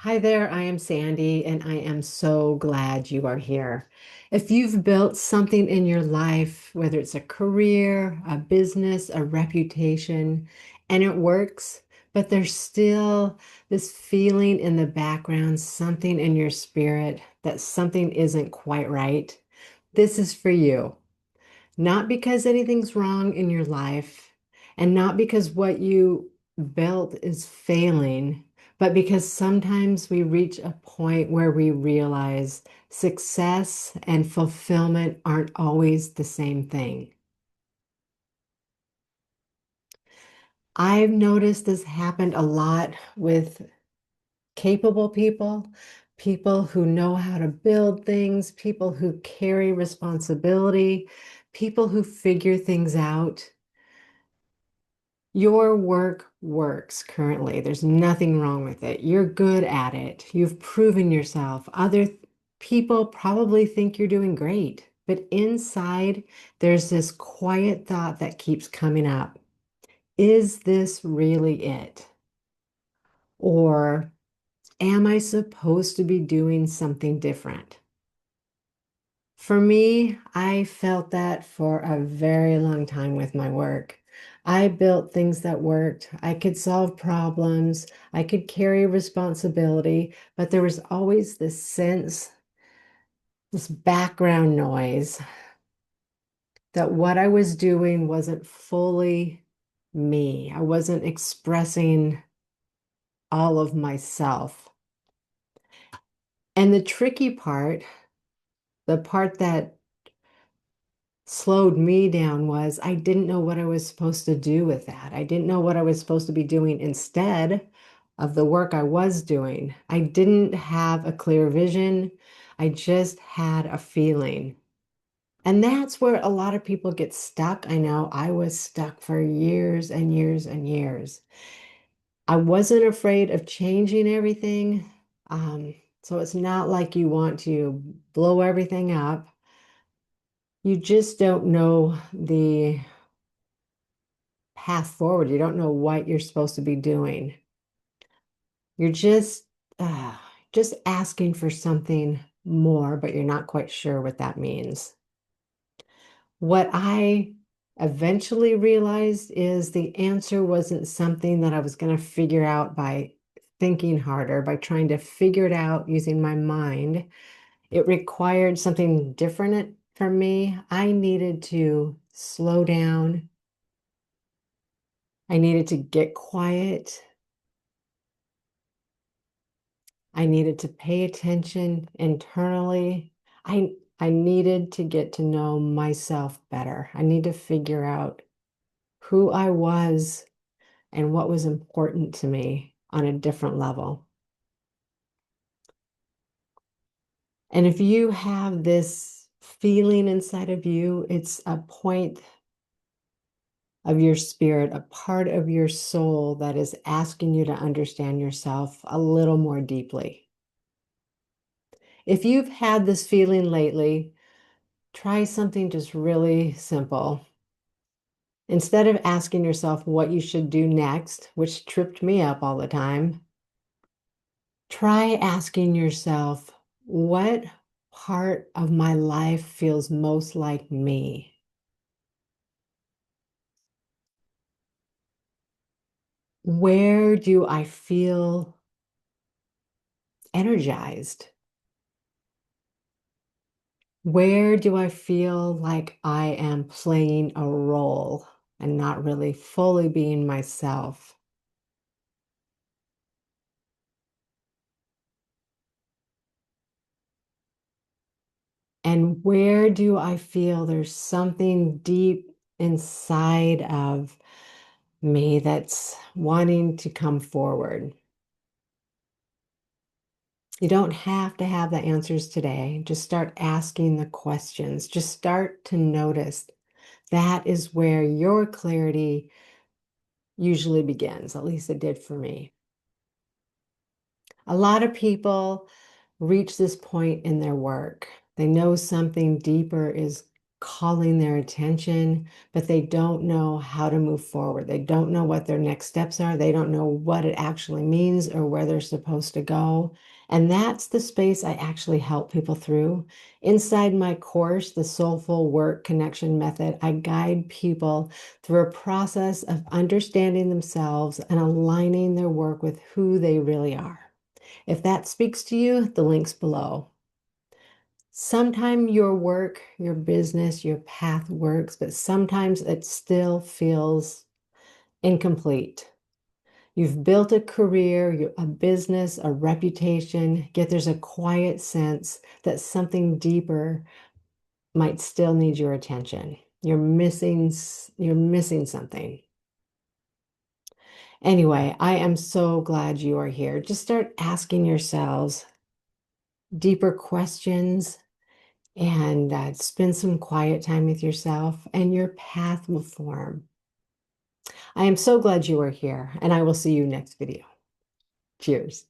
Hi there, I am Sandy, and I am so glad you are here. If you've built something in your life, whether it's a career, a business, a reputation, and it works, but there's still this feeling in the background, something in your spirit that something isn't quite right, this is for you. Not because anything's wrong in your life, and not because what you built is failing, but because sometimes we reach a point where we realize success and fulfillment aren't always the same thing. I've noticed this happened a lot with capable people, people who know how to build things, people who carry responsibility, people who figure things out. Your work works currently. There's nothing wrong with it. You're good at it. You've proven yourself. People probably think you're doing great, but inside, there's this quiet thought that keeps coming up. Is this really it? Or am I supposed to be doing something different? For me, I felt that for a very long time with my work. I built things that worked. I could solve problems. I could carry responsibility, but there was always this sense, this background noise that what I was doing wasn't fully me. I wasn't expressing all of myself. And the tricky part, the part that slowed me down was I didn't know what I was supposed to do with that. I didn't know what I was supposed to be doing instead of the work I was doing. I didn't have a clear vision. I just had a feeling. And that's where a lot of people get stuck. I know I was stuck for years and years and years. I wasn't afraid of changing everything. So it's not like you want to blow everything up. You just don't know the path forward. You don't know what you're supposed to be doing. You're uh, just asking for something more, but you're not quite sure what that means. What I eventually realized is the answer wasn't something that I was going to figure out by thinking harder, by trying to figure it out using my mind. It required something different from me. I needed to slow down. I needed to get quiet. I needed to pay attention internally. I needed to get to know myself better. I need to figure out who I was and what was important to me on a different level. And if you have this feeling inside of you, it's a point of your spirit, a part of your soul that is asking you to understand yourself a little more deeply. If you've had this feeling lately, try something just really simple. Instead of asking yourself what you should do next, which tripped me up all the time, try asking yourself, what part of my life feels most like me? Where do I feel energized? Where do I feel like I am playing a role and not really fully being myself? And where do I feel there's something deep inside of me that's wanting to come forward? You don't have to have the answers today. Just start asking the questions. Just start to notice. That is where your clarity usually begins. At least it did for me. A lot of people reach this point in their work. They know something deeper is calling their attention, but they don't know how to move forward. They don't know what their next steps are. They don't know what it actually means or where they're supposed to go. And that's the space I actually help people through. Inside my course, the Soulful Work Connection Method, I guide people through a process of understanding themselves and aligning their work with who they really are. If that speaks to you, the link's below. Sometimes your work, your business, your path works, but sometimes it still feels incomplete. You've built a career, a business, a reputation, yet there's a quiet sense that something deeper might still need your attention. You're missing something. Anyway, I am so glad you are here. Just start asking yourselves deeper questions and spend some quiet time with yourself, and your path will form. I am so glad you are here, and I will see you next video. Cheers.